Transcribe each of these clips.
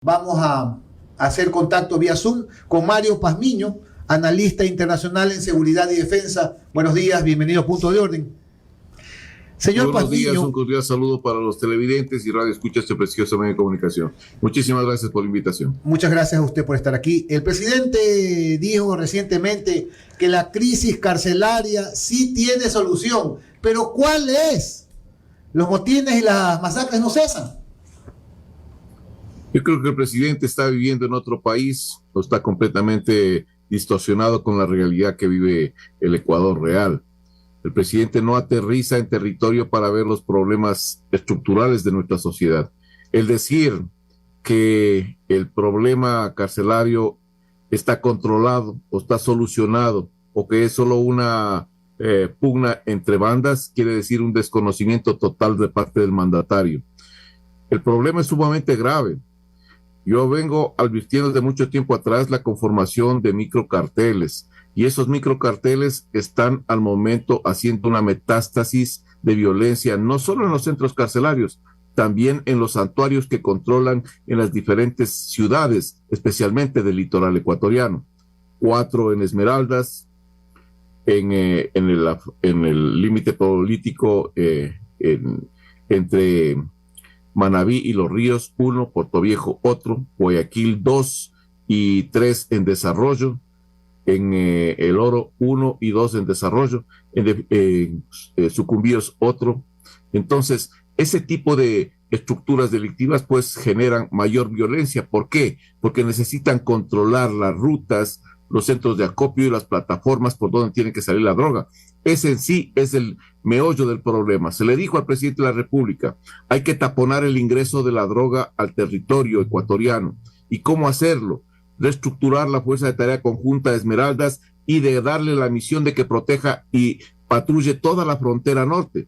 Vamos a hacer contacto vía Zoom con Mario Pazmiño, analista internacional en seguridad y defensa. Buenos días, bienvenido a Punto de Orden. Señor Buenos días, un Pazmiño, cordial saludo para los televidentes y radio escuchas de precioso medio de comunicación. Muchísimas gracias por la invitación. muchas gracias a usted por estar aquí. El presidente dijo recientemente que la crisis carcelaria sí tiene solución, pero ¿cuál es? Los motines y las masacres no cesan. Yo creo que el presidente está viviendo en otro país o está completamente distorsionado con la realidad que vive el Ecuador real. El presidente no aterriza en territorio para ver los problemas estructurales de nuestra sociedad. El decir que el problema carcelario está controlado o está solucionado o que es solo una pugna entre bandas quiere decir un desconocimiento total de parte del mandatario. El problema es sumamente grave. Yo vengo advirtiendo desde mucho tiempo atrás la conformación de microcarteles y esos microcarteles están al momento haciendo una metástasis de violencia no solo en los centros carcelarios, también en los santuarios que controlan en las diferentes ciudades, especialmente del litoral ecuatoriano. 4 en Esmeraldas, en el límite político entre Manabí y Los Ríos, 1, Puerto Viejo, otro, Guayaquil, 2 y 3 en desarrollo, en El Oro, 1 y 2 en desarrollo, en Sucumbíos, otro. Entonces, ese tipo de estructuras delictivas pues generan mayor violencia. ¿Por qué? Porque necesitan controlar las rutas, los centros de acopio y las plataformas por donde tiene que salir la droga. Ese en sí es el meollo del problema. Se le dijo al presidente de la República, hay que taponar el ingreso de la droga al territorio ecuatoriano. ¿Y cómo hacerlo? Reestructurar la Fuerza de Tarea Conjunta de Esmeraldas y de darle la misión de que proteja y patrulle toda la frontera norte.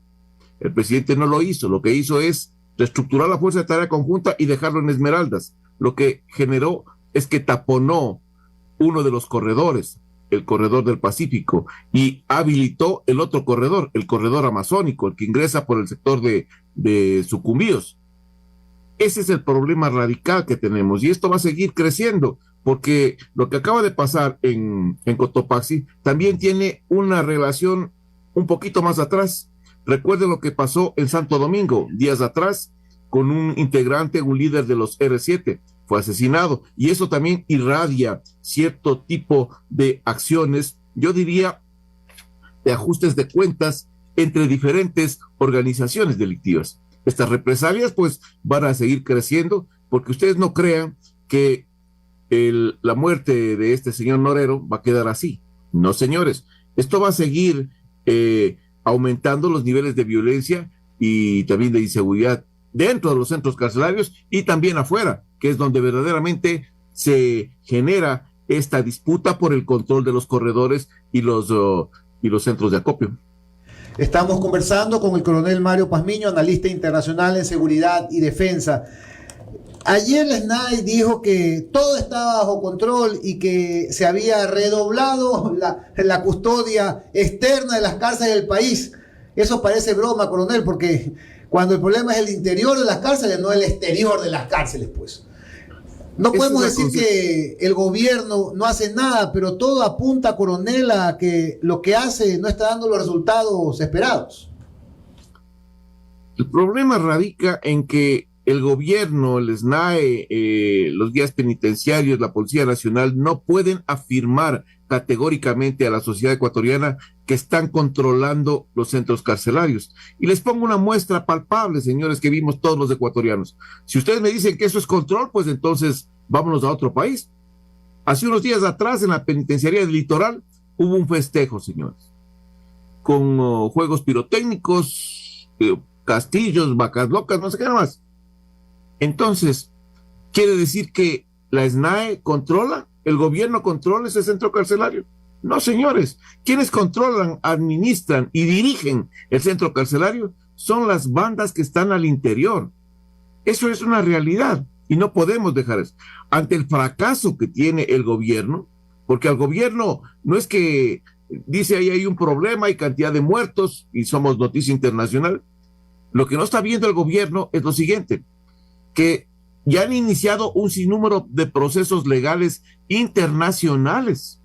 El presidente no lo hizo. Lo que hizo es reestructurar la Fuerza de Tarea Conjunta y dejarlo en Esmeraldas. Lo que generó es que taponó uno de los corredores, el corredor del Pacífico, y habilitó el otro corredor, el corredor amazónico, el que ingresa por el sector de Sucumbíos. Ese es el problema radical que tenemos y esto va a seguir creciendo porque lo que acaba de pasar en Cotopaxi también tiene una relación un poquito más atrás. Recuerden lo que pasó en Santo Domingo días atrás con un integrante, un líder de los R7, fue asesinado y eso también irradia cierto tipo de acciones, yo diría, de ajustes de cuentas entre diferentes organizaciones delictivas. Estas represalias pues van a seguir creciendo porque ustedes no crean que la muerte de este señor Norero va a quedar así. No, señores, esto va a seguir aumentando los niveles de violencia y también de inseguridad dentro de los centros carcelarios y también afuera, que es donde verdaderamente se genera esta disputa por el control de los corredores y los centros de acopio. Estamos conversando con el coronel Mario Pazmiño, analista internacional en seguridad y defensa. Ayer el SNAI dijo que todo estaba bajo control y que se había redoblado la custodia externa de las cárceles del país. Eso parece broma, coronel, porque cuando el problema es el interior de las cárceles, no el exterior de las cárceles, pues. No podemos decir que el gobierno no hace nada, pero todo apunta, coronel, a que lo que hace no está dando los resultados esperados. El problema radica en que el gobierno, el SNAE, los guías penitenciarios, la Policía Nacional no pueden afirmar categóricamente a la sociedad ecuatoriana que están controlando los centros carcelarios. Y les pongo una muestra palpable, señores, que vimos todos los ecuatorianos. Si ustedes me dicen que eso es control, pues entonces vámonos a otro país. Hace unos días atrás, en la penitenciaría del Litoral, hubo un festejo, señores, con juegos pirotécnicos, castillos, vacas locas, no sé qué más. Entonces, ¿quiere decir que la SNAE controla? ¿El gobierno controla ese centro carcelario? No, señores. Quienes controlan, administran y dirigen el centro carcelario son las bandas que están al interior. Eso es una realidad y no podemos dejar eso. Ante el fracaso que tiene el gobierno, porque al gobierno no es que dice ahí hay un problema, hay cantidad de muertos y somos noticia internacional. Lo que no está viendo el gobierno es lo siguiente, que y han iniciado un sinnúmero de procesos legales internacionales,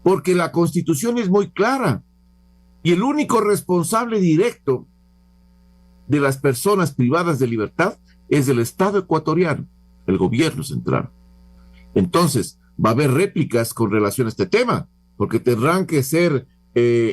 porque la Constitución es muy clara y el único responsable directo de las personas privadas de libertad es el Estado ecuatoriano, el gobierno central. Entonces, va a haber réplicas con relación a este tema, porque tendrán que ser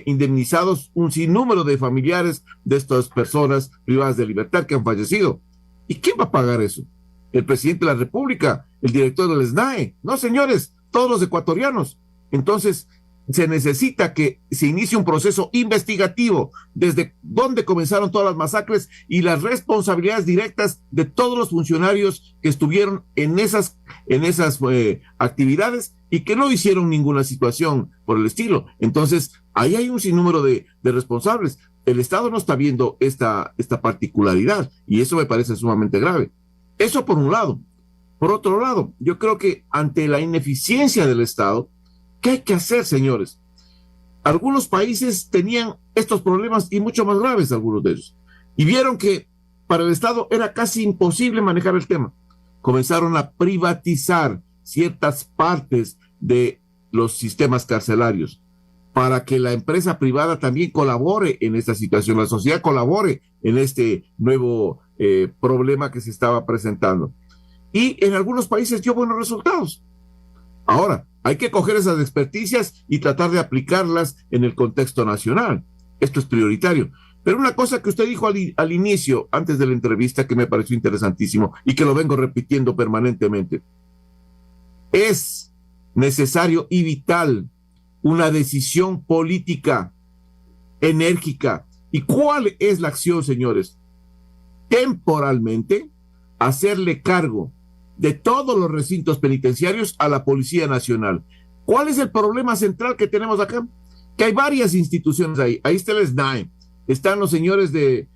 indemnizados un sinnúmero de familiares de estas personas privadas de libertad que han fallecido. ¿Y quién va a pagar eso? ¿El presidente de la República? ¿El director del SNAE? No, señores, todos los ecuatorianos. Entonces, se necesita que se inicie un proceso investigativo desde donde comenzaron todas las masacres y las responsabilidades directas de todos los funcionarios que estuvieron en esas actividades y que no hicieron ninguna situación por el estilo. Entonces, ahí hay un sinnúmero de responsables. El Estado no está viendo esta particularidad y eso me parece sumamente grave. Eso por un lado. Por otro lado, yo creo que ante la ineficiencia del Estado, ¿qué hay que hacer, señores? Algunos países tenían estos problemas y mucho más graves, algunos de ellos. Y vieron que para el Estado era casi imposible manejar el tema. Comenzaron a privatizar ciertas partes de los sistemas carcelarios para que la empresa privada también colabore en esta situación, la sociedad colabore en este nuevo problema que se estaba presentando. Y en algunos países dio buenos resultados. Ahora, hay que coger esas experticias y tratar de aplicarlas en el contexto nacional. Esto es prioritario. Pero una cosa que usted dijo al inicio, antes de la entrevista, que me pareció interesantísimo y que lo vengo repitiendo permanentemente. Es necesario y vital una decisión política enérgica. ¿Y cuál es la acción, señores? Temporalmente, hacerle cargo de todos los recintos penitenciarios a la Policía Nacional. ¿Cuál es el problema central que tenemos acá? Que hay varias instituciones ahí. Ahí está el SNAE, están los señores de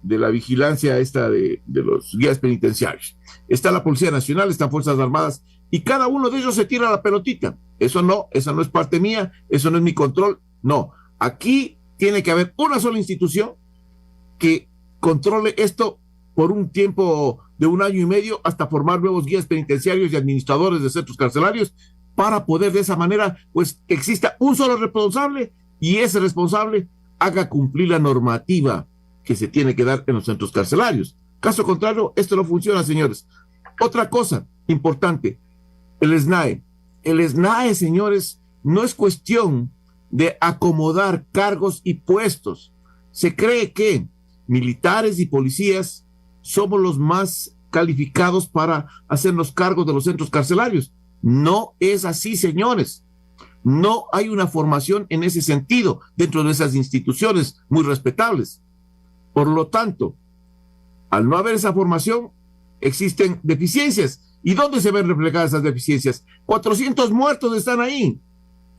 la vigilancia de los guías penitenciarios, está la Policía Nacional, están Fuerzas Armadas, y cada uno de ellos se tira la pelotita. Esa no es parte mía, eso no es mi control. No, aquí tiene que haber una sola institución que controle esto por un tiempo de 1 año y medio hasta formar nuevos guías penitenciarios y administradores de centros carcelarios para poder de esa manera, pues, que exista un solo responsable y ese responsable haga cumplir la normativa que se tiene que dar en los centros carcelarios. Caso contrario, esto no funciona, señores. Otra cosa importante, el SNAE. El SNAE, señores, no es cuestión de acomodar cargos y puestos. Se cree que militares y policías somos los más calificados para hacernos cargos de los centros carcelarios. No es así, señores. No hay una formación en ese sentido dentro de esas instituciones muy respetables. Por lo tanto, al no haber esa formación, existen deficiencias. ¿Y dónde se ven reflejadas esas deficiencias? 400 muertos están ahí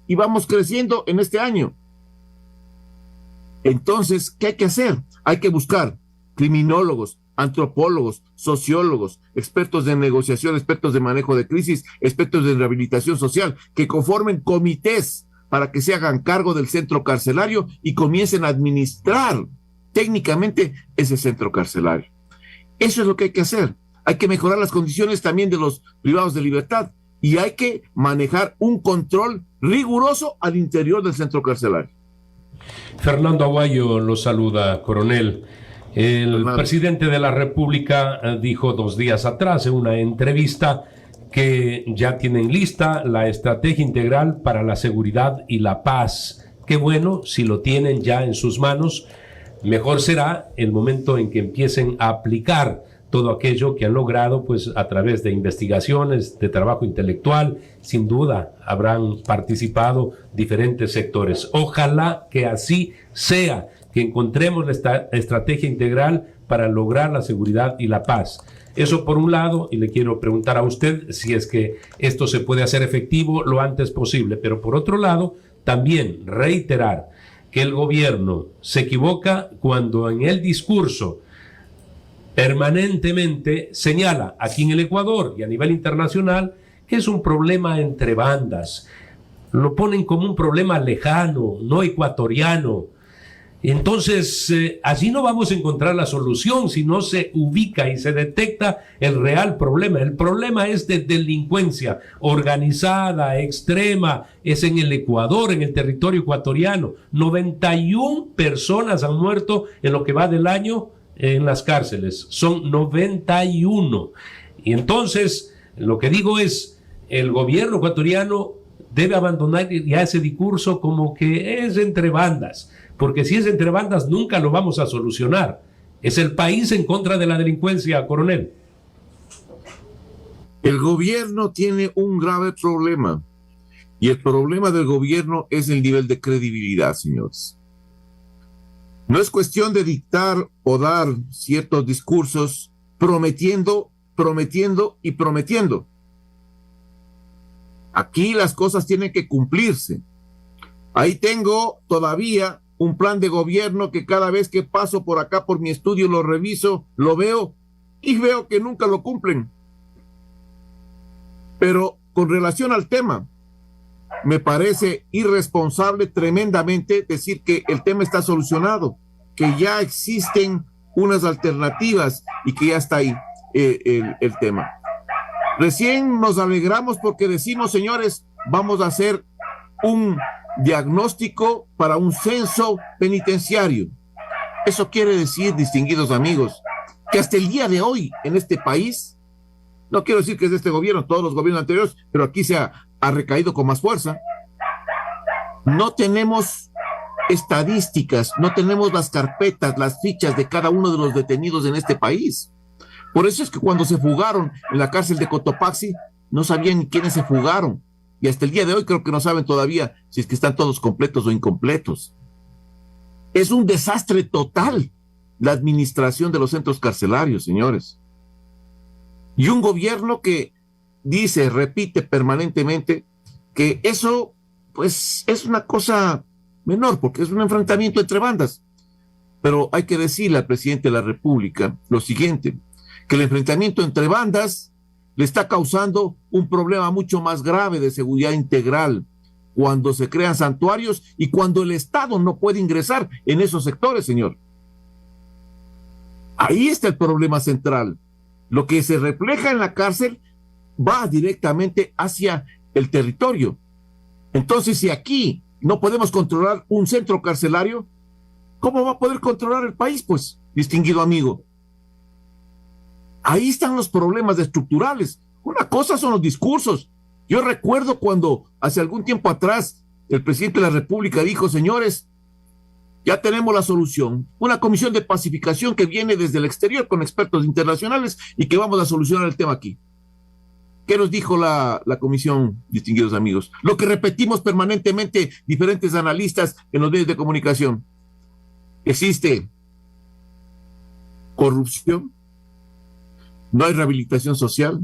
y vamos creciendo en este año. Entonces, ¿qué hay que hacer? Hay que buscar criminólogos, antropólogos, sociólogos, expertos de negociación, expertos de manejo de crisis, expertos de rehabilitación social, que conformen comités para que se hagan cargo del centro carcelario y comiencen a administrar técnicamente ese centro carcelario. Eso es lo que hay que hacer. Hay que mejorar las condiciones también de los privados de libertad y hay que manejar un control riguroso al interior del centro carcelario. Fernando Aguayo lo saluda, coronel. El presidente de la República dijo 2 días atrás en una entrevista que ya tienen lista la estrategia integral para la seguridad y la paz. Qué bueno, si lo tienen ya en sus manos, mejor será el momento en que empiecen a aplicar todo aquello que han logrado, pues a través de investigaciones, de trabajo intelectual. Sin duda habrán participado diferentes sectores. Ojalá que así sea, que encontremos esta estrategia integral para lograr la seguridad y la paz. Eso por un lado, y le quiero preguntar a usted si es que esto se puede hacer efectivo lo antes posible, pero por otro lado, también reiterar que el gobierno se equivoca cuando en el discurso permanentemente señala aquí en el Ecuador y a nivel internacional que es un problema entre bandas. Lo ponen como un problema lejano, no ecuatoriano. Entonces, allí no vamos a encontrar la solución si no se ubica y se detecta el real problema. El problema es de delincuencia organizada, extrema, es en el Ecuador, en el territorio ecuatoriano. 91 personas han muerto en lo que va del año en las cárceles. Son 91. Y entonces, lo que digo es, el gobierno ecuatoriano debe abandonar ya ese discurso como que es entre bandas. Porque si es entre bandas, nunca lo vamos a solucionar. Es el país en contra de la delincuencia, coronel. El gobierno tiene un grave problema. Y el problema del gobierno es el nivel de credibilidad, señores. No es cuestión de dictar o dar ciertos discursos prometiendo y prometiendo. Aquí las cosas tienen que cumplirse. Ahí tengo todavía un plan de gobierno que cada vez que paso por acá por mi estudio lo reviso, lo veo y veo que nunca lo cumplen. Pero con relación al tema, me parece irresponsable tremendamente decir que el tema está solucionado, que ya existen unas alternativas y que ya está ahí el tema. Recién nos alegramos porque decimos, señores, vamos a hacer un diagnóstico para un censo penitenciario. Eso quiere decir, distinguidos amigos, que hasta el día de hoy en este país, no quiero decir que es de este gobierno, todos los gobiernos anteriores, pero aquí se ha recaído con más fuerza, no tenemos estadísticas, no tenemos las carpetas, las fichas de cada uno de los detenidos en este país. Por eso es que cuando se fugaron en la cárcel de Cotopaxi, no sabían ni quiénes se fugaron. Y hasta el día de hoy creo que no saben todavía si es que están todos completos o incompletos. Es un desastre total la administración de los centros carcelarios, señores. Y un gobierno que dice, repite permanentemente que eso, pues, es una cosa menor, porque es un enfrentamiento entre bandas. Pero hay que decirle al presidente de la República lo siguiente, que el enfrentamiento entre bandas le está causando un problema mucho más grave de seguridad integral cuando se crean santuarios y cuando el Estado no puede ingresar en esos sectores, señor. Ahí está el problema central. Lo que se refleja en la cárcel va directamente hacia el territorio. Entonces, si aquí no podemos controlar un centro carcelario, ¿cómo va a poder controlar el país, pues, distinguido amigo? Ahí están los problemas estructurales. Una cosa son los discursos. Yo recuerdo cuando hace algún tiempo atrás el presidente de la República dijo, señores, ya tenemos la solución. Una comisión de pacificación que viene desde el exterior con expertos internacionales y que vamos a solucionar el tema aquí. ¿Qué nos dijo la comisión, distinguidos amigos? Lo que repetimos permanentemente diferentes analistas en los medios de comunicación. Existe corrupción, no hay rehabilitación social,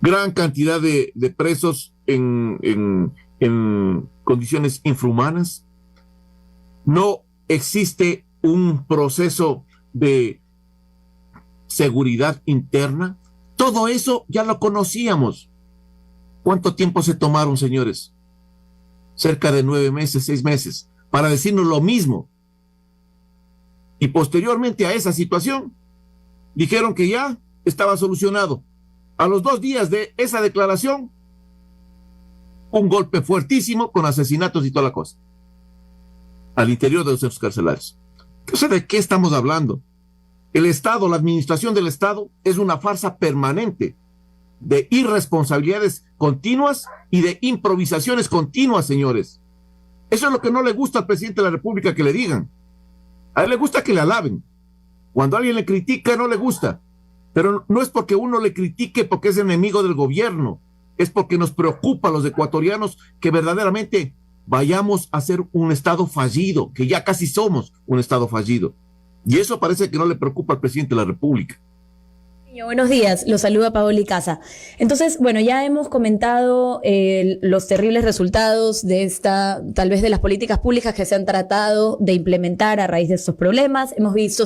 gran cantidad de presos en condiciones infrahumanas, no existe un proceso de seguridad interna. Todo eso ya lo conocíamos. ¿Cuánto tiempo se tomaron, señores? Cerca de 9 meses, 6 meses, para decirnos lo mismo. Y posteriormente a esa situación, dijeron que ya estaba solucionado. A los 2 días de esa declaración, un golpe fuertísimo con asesinatos y toda la cosa al interior de los centros carcelarios. No sé de qué estamos hablando. El Estado, la administración del Estado es una farsa permanente de irresponsabilidades continuas y de improvisaciones continuas, señores. Eso es lo que no le gusta al presidente de la República que le digan. A él le gusta que le alaben. Cuando alguien le critica, no le gusta. Pero no es porque uno le critique porque es enemigo del gobierno. Es porque nos preocupa a los ecuatorianos que verdaderamente vayamos a ser un Estado fallido, que ya casi somos un Estado fallido. Y eso parece que no le preocupa al presidente de la República. Buenos días, los saluda Paola Casa. Entonces, bueno, ya hemos comentado los terribles resultados de tal vez de las políticas públicas que se han tratado de implementar a raíz de estos problemas. Hemos visto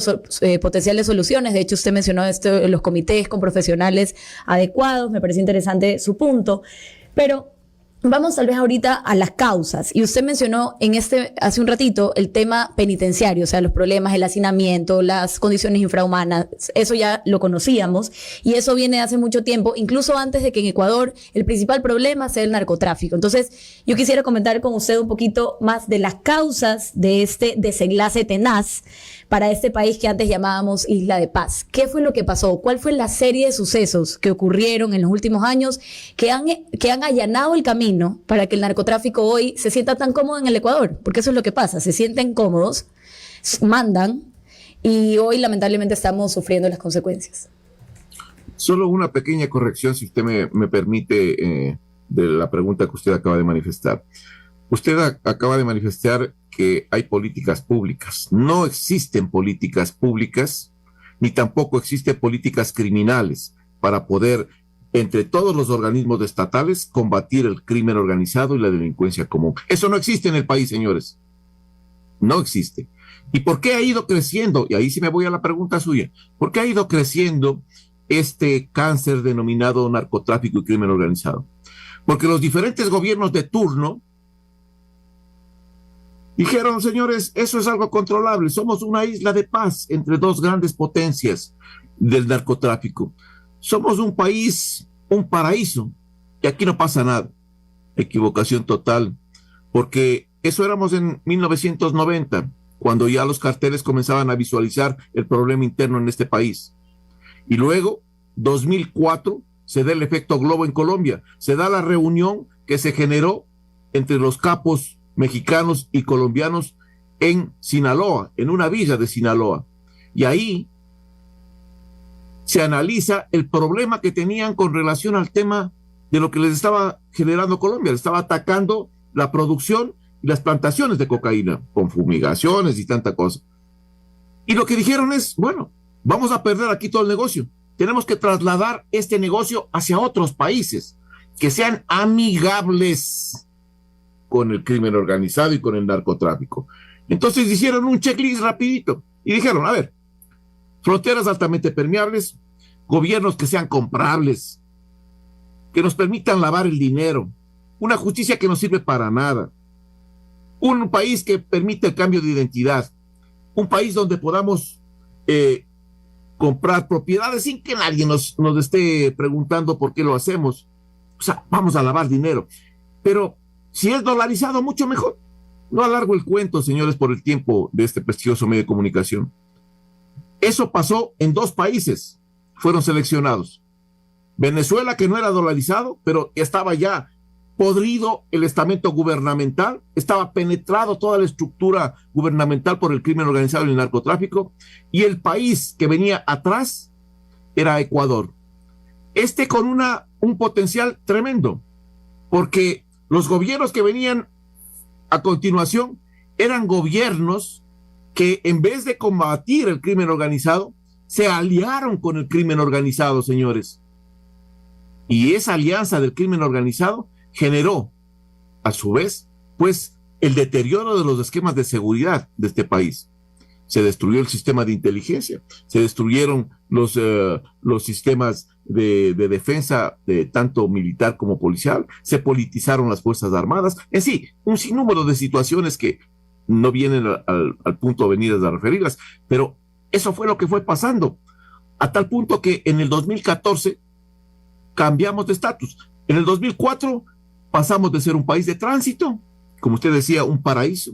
potenciales soluciones. De hecho, usted mencionó los comités con profesionales adecuados. Me parece interesante su punto. Pero Vamos tal vez ahorita a las causas. Y usted mencionó hace un ratito el tema penitenciario, o sea, los problemas, el hacinamiento, las condiciones infrahumanas. Eso ya lo conocíamos y eso viene de hace mucho tiempo, incluso antes de que en Ecuador el principal problema sea el narcotráfico. Entonces, yo quisiera comentar con usted un poquito más de las causas de este desenlace tenaz para este país que antes llamábamos Isla de Paz. ¿Qué fue lo que pasó? ¿Cuál fue la serie de sucesos que ocurrieron en los últimos años que han allanado el camino para que el narcotráfico hoy se sienta tan cómodo en el Ecuador? Porque eso es lo que pasa, se sienten cómodos, mandan, y hoy lamentablemente estamos sufriendo las consecuencias. Solo una pequeña corrección, si usted me permite, de la pregunta que usted acaba de manifestar. Usted acaba de manifestar que hay políticas públicas. No existen políticas públicas, ni tampoco existen políticas criminales para poder, entre todos los organismos estatales, combatir el crimen organizado y la delincuencia común. Eso no existe en el país, señores. No existe. ¿Y por qué ha ido creciendo? Y ahí sí me voy a la pregunta suya. ¿Por qué ha ido creciendo este cáncer denominado narcotráfico y crimen organizado? Porque los diferentes gobiernos de turno dijeron, señores, eso es algo controlable. Somos una isla de paz entre dos grandes potencias del narcotráfico. Somos un país, un paraíso, y aquí no pasa nada. Equivocación total, porque eso éramos en 1990, cuando ya los carteles comenzaban a visualizar el problema interno en este país. Y luego, 2004, se da el efecto globo en Colombia. Se da la reunión que se generó entre los capos mexicanos y colombianos en Sinaloa, en una villa de Sinaloa. Y ahí se analiza el problema que tenían con relación al tema de lo que les estaba generando Colombia. Les estaba atacando la producción y las plantaciones de cocaína, con fumigaciones y tanta cosa. Y lo que dijeron es, bueno, vamos a perder aquí todo el negocio. Tenemos que trasladar este negocio hacia otros países que sean amigables con el crimen organizado y con el narcotráfico. Entonces hicieron un checklist rapidito y dijeron, a ver, fronteras altamente permeables, gobiernos que sean comprables, que nos permitan lavar el dinero, una justicia que no sirve para nada, un país que permite el cambio de identidad, un país donde podamos comprar propiedades sin que nadie nos esté preguntando por qué lo hacemos. O sea, vamos a lavar dinero. Pero si es dolarizado, mucho mejor. No alargo el cuento, señores, por el tiempo de este prestigioso medio de comunicación. Eso pasó en 2 países, fueron seleccionados. Venezuela, que no era dolarizado, pero estaba ya podrido el estamento gubernamental, estaba penetrado toda la estructura gubernamental por el crimen organizado y el narcotráfico, y el país que venía atrás era Ecuador. Con un potencial tremendo, porque los gobiernos que venían a continuación eran gobiernos que en vez de combatir el crimen organizado, se aliaron con el crimen organizado, señores. Y esa alianza del crimen organizado generó, a su vez, pues, el deterioro de los esquemas de seguridad de este país. Se destruyó el sistema de inteligencia, se destruyeron los sistemas de defensa, tanto militar como policial, se politizaron las Fuerzas Armadas, en sí, un sinnúmero de situaciones que no vienen al punto de venir a referirlas, pero eso fue lo que fue pasando, a tal punto que en el 2014 cambiamos de estatus. En el 2004 pasamos de ser un país de tránsito, como usted decía, un paraíso,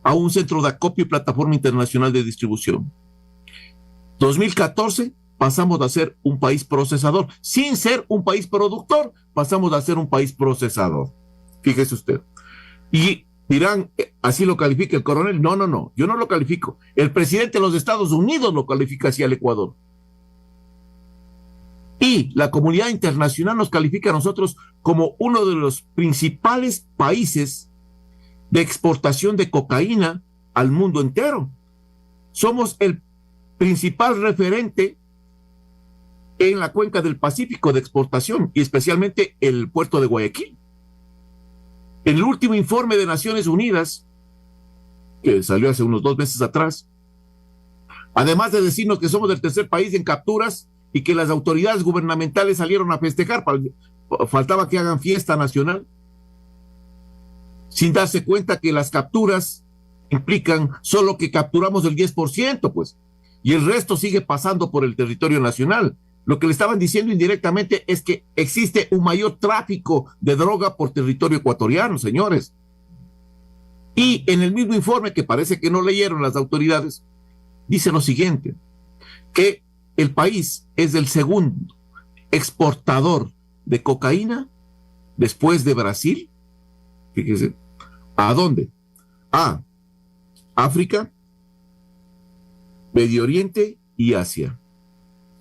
a un centro de acopio y plataforma internacional de distribución. 2014 pasamos a ser un país procesador. Sin ser un país productor, pasamos a ser un país procesador. Fíjese usted. Y dirán, ¿así lo califica el coronel? No, yo no lo califico. El presidente de los Estados Unidos lo califica así al Ecuador. Y la comunidad internacional nos califica a nosotros como uno de los principales países de exportación de cocaína al mundo entero. Somos el principal referente en la cuenca del Pacífico de exportación, y especialmente el puerto de Guayaquil. En el último informe de Naciones Unidas, que salió hace unos 2 meses atrás, además de decirnos que somos el tercer país en capturas y que las autoridades gubernamentales salieron a festejar, faltaba que hagan fiesta nacional, sin darse cuenta que las capturas implican solo que capturamos el 10%, pues, y el resto sigue pasando por el territorio nacional. Lo que le estaban diciendo indirectamente es que existe un mayor tráfico de droga por territorio ecuatoriano, señores. Y en el mismo informe, que parece que no leyeron las autoridades, dice lo siguiente, que el país es el segundo exportador de cocaína después de Brasil. Fíjese, ¿a dónde? A África, Medio Oriente y Asia.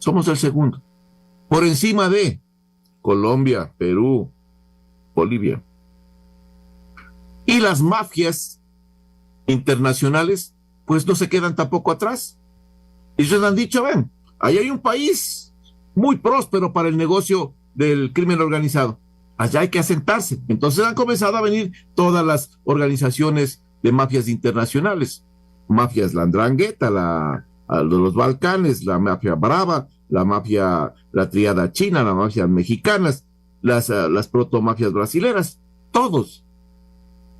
Somos el segundo, por encima de Colombia, Perú, Bolivia. Y las mafias internacionales, pues no se quedan tampoco atrás. Ellos han dicho, ven, ahí hay un país muy próspero para el negocio del crimen organizado. Allá hay que asentarse. Entonces han comenzado a venir todas las organizaciones de mafias internacionales. Mafias la Ndrangheta, la de los Balcanes, la mafia brava, la triada china, las mafias mexicanas, las protomafias brasileras, todos.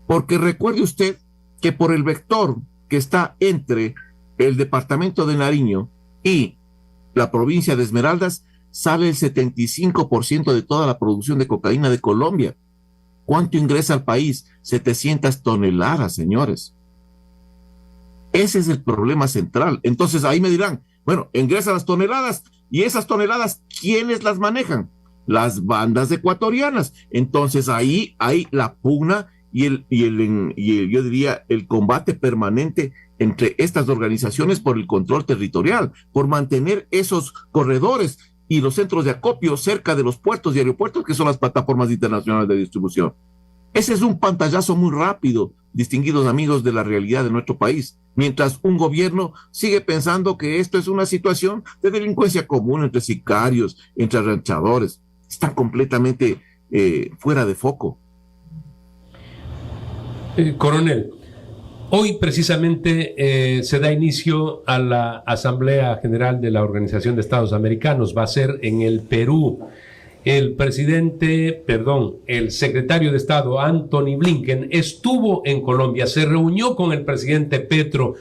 Porque recuerde usted que por el vector que está entre el departamento de Nariño y la provincia de Esmeraldas, sale el 75% de toda la producción de cocaína de Colombia. ¿Cuánto ingresa al país? 700 toneladas, señores. Ese es el problema central. Entonces ahí me dirán, bueno, ingresan las toneladas, y esas toneladas, ¿quiénes las manejan? Las bandas ecuatorianas. Entonces ahí hay la pugna y yo diría el combate permanente entre estas organizaciones por el control territorial, por mantener esos corredores y los centros de acopio cerca de los puertos y aeropuertos, que son las plataformas internacionales de distribución. Ese es un pantallazo muy rápido, distinguidos amigos, de la realidad de nuestro país, mientras un gobierno sigue pensando que esto es una situación de delincuencia común entre sicarios, entre ranchadores. Está completamente fuera de foco. Coronel, hoy precisamente se da inicio a la Asamblea General de la Organización de Estados Americanos. Va a ser en el Perú. El secretario de Estado, Anthony Blinken, estuvo en Colombia, se reunió con el presidente Petro,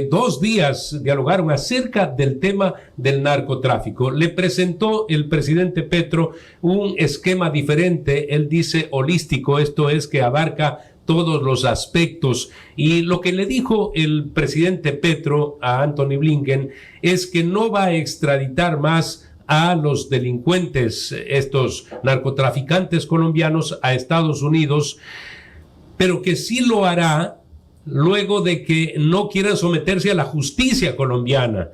2 días dialogaron acerca del tema del narcotráfico. Le presentó el presidente Petro un esquema diferente, él dice holístico, esto es que abarca todos los aspectos. Y lo que le dijo el presidente Petro a Anthony Blinken es que no va a extraditar más a los delincuentes, estos narcotraficantes colombianos, a Estados Unidos, pero que sí lo hará luego de que no quieran someterse a la justicia colombiana,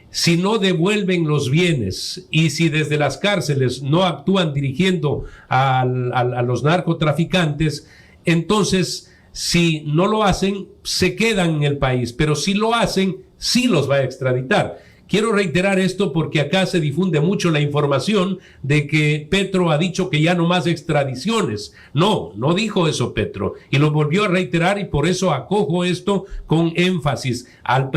si no devuelven los bienes y si desde las cárceles no actúan dirigiendo a los narcotraficantes. Entonces, si no lo hacen, se quedan en el país, pero si lo hacen, sí los va a extraditar. Quiero reiterar esto porque acá se difunde mucho la información de que Petro ha dicho que ya no más extradiciones. No dijo eso Petro, y lo volvió a reiterar, y por eso acojo esto con énfasis. Al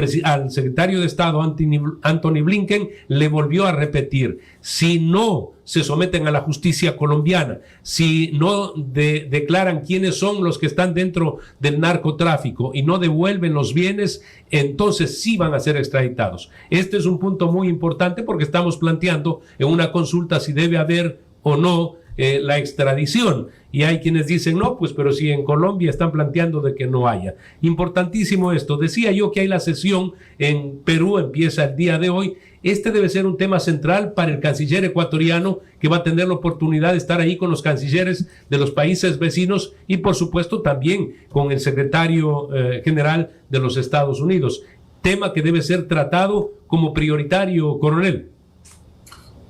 secretario de Estado, Anthony Blinken, le volvió a repetir, si no se someten a la justicia colombiana, si no declaran quiénes son los que están dentro del narcotráfico y no devuelven los bienes, entonces sí van a ser extraditados. Este es un punto muy importante porque estamos planteando en una consulta si debe haber o no la extradición, y hay quienes dicen no, pues pero si en Colombia están planteando de que no haya. Importantísimo esto. Decía yo que hay la sesión en Perú, empieza el día de hoy. Este debe ser un tema central para el canciller ecuatoriano, que va a tener la oportunidad de estar ahí con los cancilleres de los países vecinos y por supuesto también con el secretario general de los Estados Unidos. Tema que debe ser tratado como prioritario, coronel.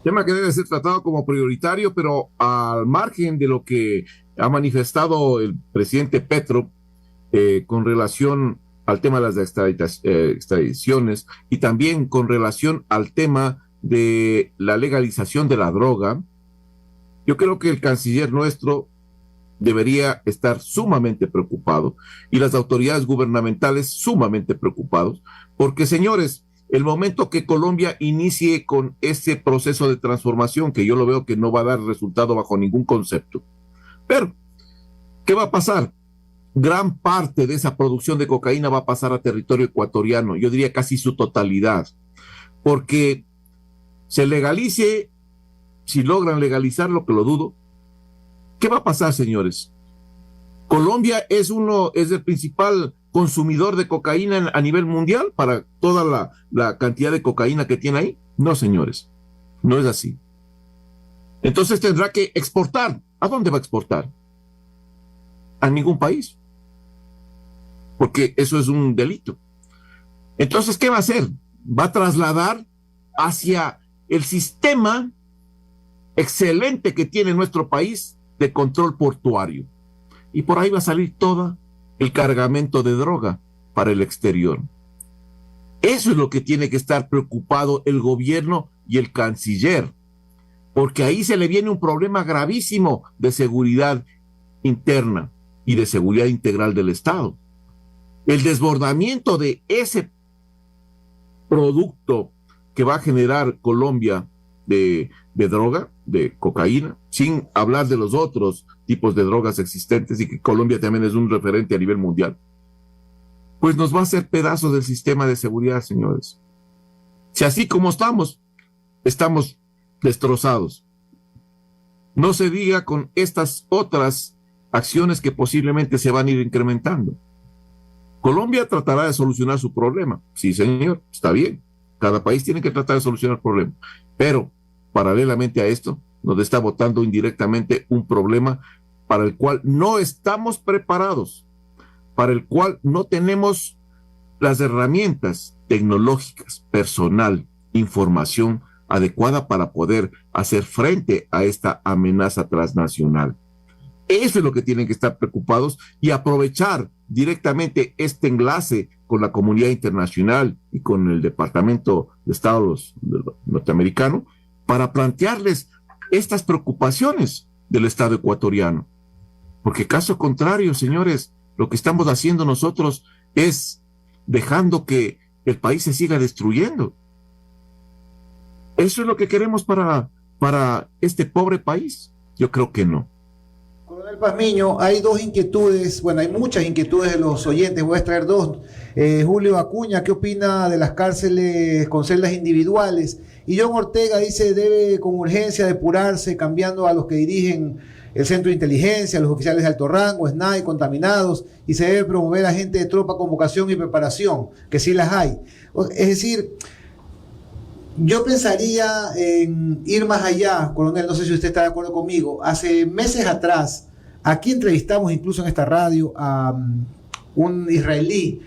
Tema que debe ser tratado como prioritario, pero al margen de lo que ha manifestado el presidente Petro con relación al tema de las extradiciones y también con relación al tema de la legalización de la droga, yo creo que el canciller nuestro debería estar sumamente preocupado y las autoridades gubernamentales sumamente preocupados, porque señores, el momento que Colombia inicie con ese proceso de transformación, que yo lo veo que no va a dar resultado bajo ningún concepto, pero ¿qué va a pasar? gran parte de esa producción de cocaína va a pasar a territorio ecuatoriano, yo diría casi su totalidad, porque se legalice, si logran legalizar, lo que lo dudo, ¿qué va a pasar, señores? Colombia es el principal consumidor de cocaína a nivel mundial para toda la cantidad de cocaína que tiene ahí. No, señores, no es así. Entonces tendrá que exportar. ¿A dónde va a exportar? A ningún país, porque eso es un delito. Entonces, ¿qué va a hacer? Va a trasladar hacia el sistema excelente que tiene nuestro país de control portuario. Y por ahí va a salir todo el cargamento de droga para el exterior. Eso es lo que tiene que estar preocupado el gobierno y el canciller, porque ahí se le viene un problema gravísimo de seguridad interna y de seguridad integral del Estado. El desbordamiento de ese producto que va a generar Colombia de droga, de cocaína, sin hablar de los otros tipos de drogas existentes, y que Colombia también es un referente a nivel mundial, pues nos va a hacer pedazos del sistema de seguridad, señores. Si así como estamos destrozados. No se diga con estas otras acciones que posiblemente se van a ir incrementando. Colombia tratará de solucionar su problema. Sí, señor, está bien. Cada país tiene que tratar de solucionar el problema. Pero, paralelamente a esto, nos está botando indirectamente un problema para el cual no estamos preparados, para el cual no tenemos las herramientas tecnológicas, personal, información adecuada para poder hacer frente a esta amenaza transnacional. Eso es lo que tienen que estar preocupados y aprovechar directamente este enlace con la comunidad internacional y con el Departamento de Estado norteamericano para plantearles estas preocupaciones del Estado ecuatoriano. Porque caso contrario, señores, lo que estamos haciendo nosotros es dejando que el país se siga destruyendo. ¿Eso es lo que queremos para este pobre país? Yo creo que no. Coronel Pazmiño, hay dos inquietudes, bueno, hay muchas inquietudes de los oyentes, voy a extraer dos. Julio Acuña, ¿qué opina de las cárceles con celdas individuales? Y John Ortega dice, debe con urgencia depurarse, cambiando a los que dirigen el centro de inteligencia, los oficiales de alto rango, SNAI, contaminados, y se debe promover a gente de tropa con vocación y preparación, que sí las hay. Es decir, yo pensaría en ir más allá, coronel, no sé si usted está de acuerdo conmigo. Hace meses atrás, aquí entrevistamos incluso en esta radio a un israelí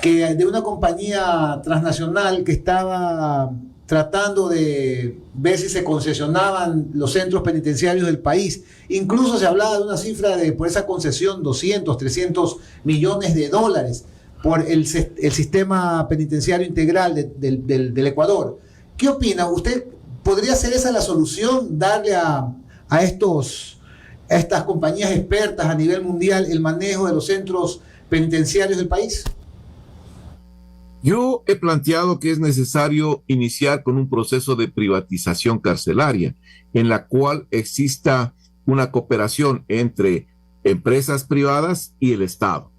que de una compañía transnacional que estaba tratando de ver si se concesionaban los centros penitenciarios del país. Incluso se hablaba de una cifra de, por esa concesión, 200, 300 millones de dólares por el sistema penitenciario integral del Ecuador. ¿Qué opina? ¿Usted podría ser esa la solución, darle a estas compañías expertas a nivel mundial el manejo de los centros penitenciarios del país? Yo he planteado que es necesario iniciar con un proceso de privatización carcelaria, en la cual exista una cooperación entre empresas privadas y el Estado.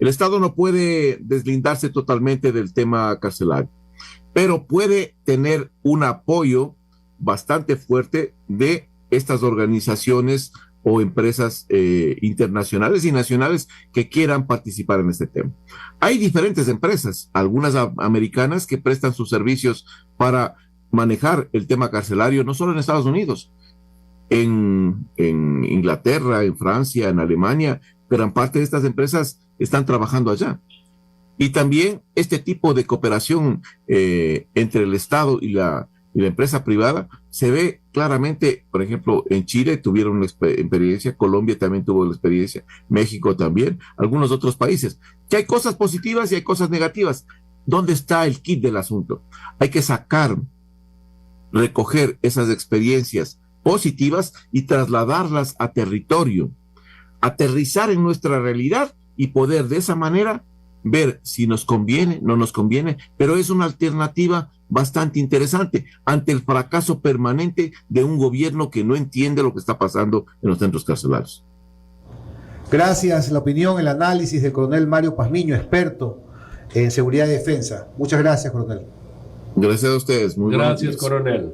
El Estado no puede deslindarse totalmente del tema carcelario, pero puede tener un apoyo bastante fuerte de estas organizaciones o empresas internacionales y nacionales que quieran participar en este tema. Hay diferentes empresas, algunas americanas que prestan sus servicios para manejar el tema carcelario, no solo en Estados Unidos, en Inglaterra, en Francia, en Alemania, gran parte de estas empresas están trabajando allá. Y también este tipo de cooperación entre el Estado y la empresa privada se ve claramente. Por ejemplo, en Chile tuvieron una experiencia, Colombia también tuvo la experiencia, México también, algunos otros países. Que hay cosas positivas y hay cosas negativas. ¿Dónde está el kit del asunto? Hay que recoger esas experiencias positivas y trasladarlas a territorio, aterrizar en nuestra realidad y poder de esa manera ver si nos conviene, no nos conviene, pero es una alternativa bastante interesante ante el fracaso permanente de un gobierno que no entiende lo que está pasando en los centros carcelarios. Gracias, la opinión, el análisis del coronel Mario Pazmiño, experto en seguridad y defensa. Muchas gracias, coronel. Gracias a ustedes. Muy buenos Gracias, días. coronel.